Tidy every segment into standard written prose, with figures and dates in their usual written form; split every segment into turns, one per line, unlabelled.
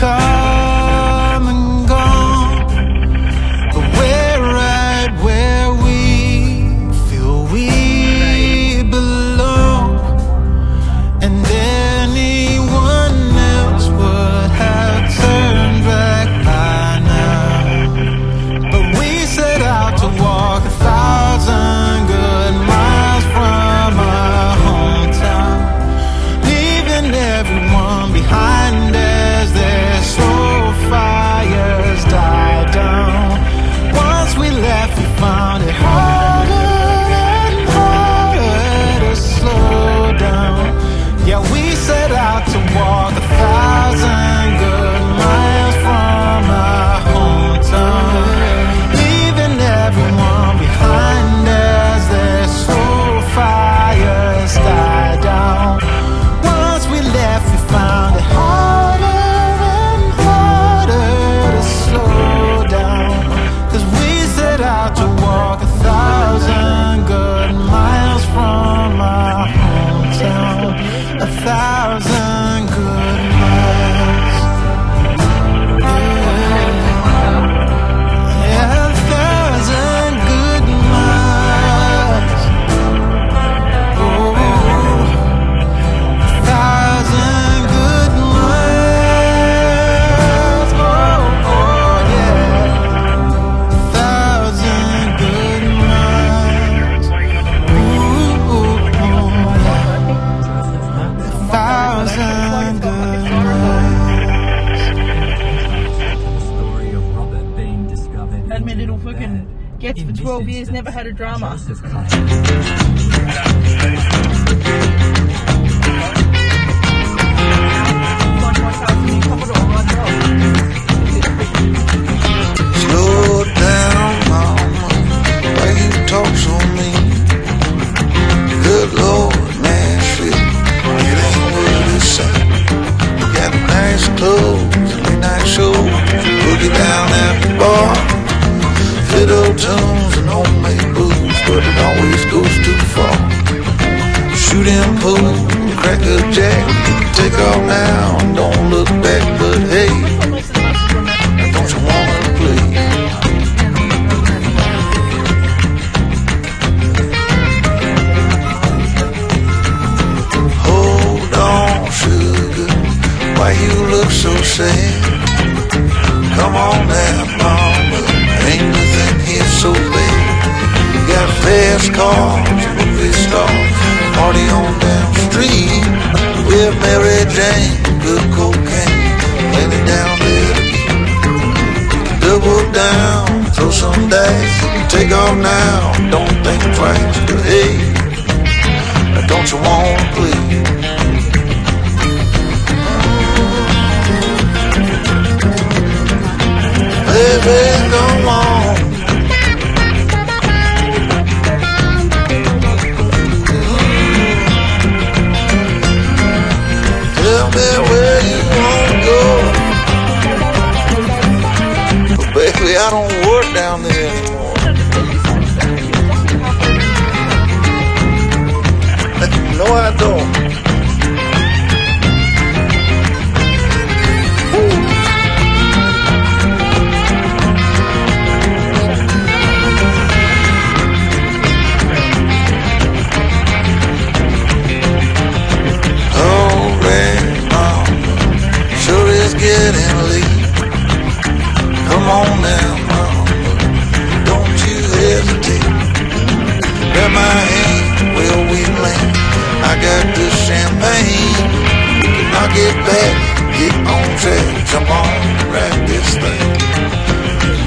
come and gone, but we're right where we feel we belong. And anyone else would have turned back by now, but we set out to walk 1,000 good miles from our hometown, leaving everyone behind as their slow fires die down. Once we left, we found it harder and harder to slow down. Yeah, we set out to walk 1,000 good miles from our hometown, leaving everyone behind as their slow fires die down. Once we left, we found it harder and harder to slow down, 'cause we set out to walk 1,000 good miles from our hometown, 1,000 good miles. Yeah, 1,000 good miles. Oh, 1,000 good miles. Oh, yeah, 1,000 good miles. Ooh, 1,000 good miles.
Story of Robert being discovered.
Had my little fucking gets for 12 years, never had a drama.
Slow down, mama, why you talk so mean? Good Lord, Nashville, it ain't what it say. Got nice clothes, midnight shows, boogie down at the bar, fiddle tunes and homemade booze, but it always goes too far. Shooting pool, crack a jack, take off now, don't look back, but hey, don't you wanna play? Hold on, sugar, why you look so sad? Come on now, mama, ain't nothing here so bad. You got fast cars, movie stars, party on down the street with Mary Jane, good cocaine, lay it down there. Double down, throw some dice, take off now, don't think twice, but hey, don't you wanna play? Baby, come on. Tell me where you wanna go. But baby, I don't work down there anymore. No, I don't. Getting late. Come on now, mama, don't you hesitate. Grab my hand, where we land. I got the champagne. We can knock it back, get on track, jump on, ride this thing.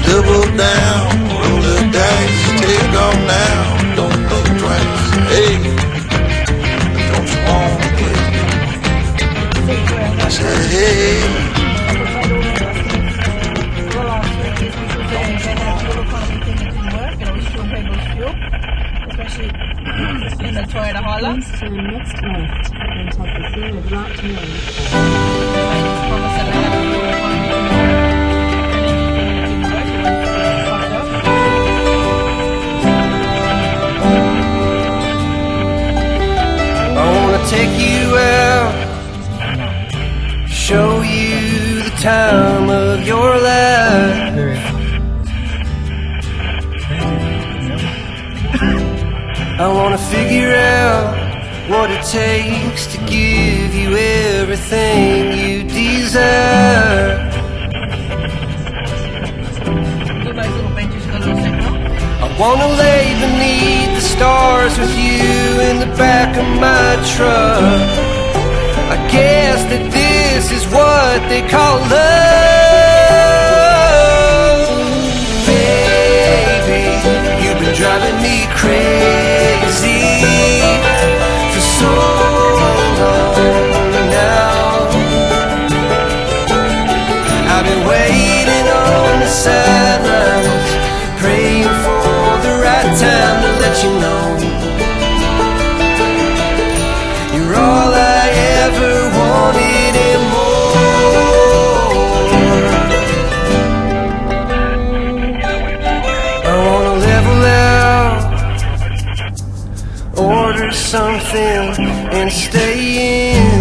Double down, roll the dice, take off now, don't think twice. Hey, don't you wanna play? I said, hey.
In the Toyota Hilux.
Please turn next left and take the field right turn.
I wanna take you out, show you the
time of your life. I wanna figure out what it takes to give you everything you desire.
Look, those little benches got a little signal.
I wanna lay beneath the stars with you in the back of my truck. I guess that this is what they call love. Baby, you've been driving me crazy for so long now. I've been waiting on the sidelines, praying for the right time to let you know you're all I ever wanted and more. I wanna level out, order something and stay in.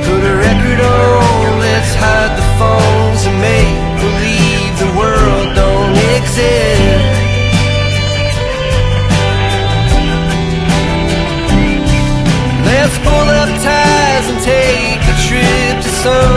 Put a record on, let's hide the phones and make believe the world don't exist. Let's pull up ties and take a trip to some